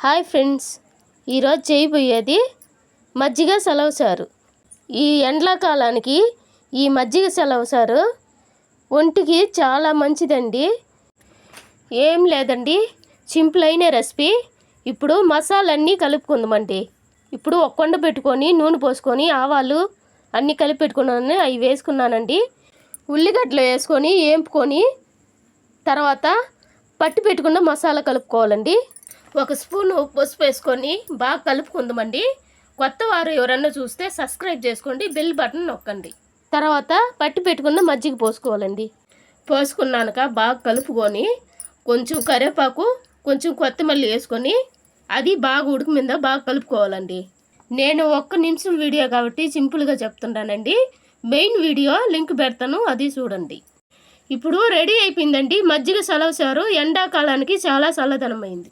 Hi friends, ఈరోజు చేయబోయేది మజ్జిగ సలవసారు. ఈ ఎండాకాలానికి ఈ మజ్జిగ సలవసారు ఒంటికి చాలా మంచిదండి. ఏం లేదండి, సింపుల్ అయిన రెసిపీ. ఇప్పుడు మసాలన్నీ కలుపుకుందామండి. ఇప్పుడు ఒక కొండ పెట్టుకొని నూనె పోసుకొని ఆవాలు అన్నీ కలిపి పెట్టుకున్నాను, అవి వేసుకున్నానండి. ఉల్లిగడ్డలు వేసుకొని వేపుకొని తర్వాత పట్టి పెట్టుకున్న మసాలా కలుపుకోవాలండి. ఒక స్పూను పసుపు వేసుకొని బాగా కలుపుకుందామండి. కొత్త వారు ఎవరన్నా చూస్తే సబ్స్క్రైబ్ చేసుకోండి, బెల్ బటన్ నొక్కండి. తర్వాత పట్టి పెట్టుకున్న మజ్జిగ పోసుకోవాలండి. పోసుకున్నాక బాగా కలుపుకొని కొంచెం కరివేపాకు కొంచెం కొత్తిమల్లి వేసుకొని అది బాగా ఉడికి మీద బాగా కలుపుకోవాలండి. నేను 1 నిమిషం వీడియో కాబట్టి సింపుల్గా చెప్తున్నానండి. మెయిన్ వీడియో లింక్ పెడతాను, అది చూడండి. ఇప్పుడు రెడీ అయిపోయిందండి మజ్జిగ సలవసారు. ఎండాకాలానికి చాలా చల్లదనమైంది.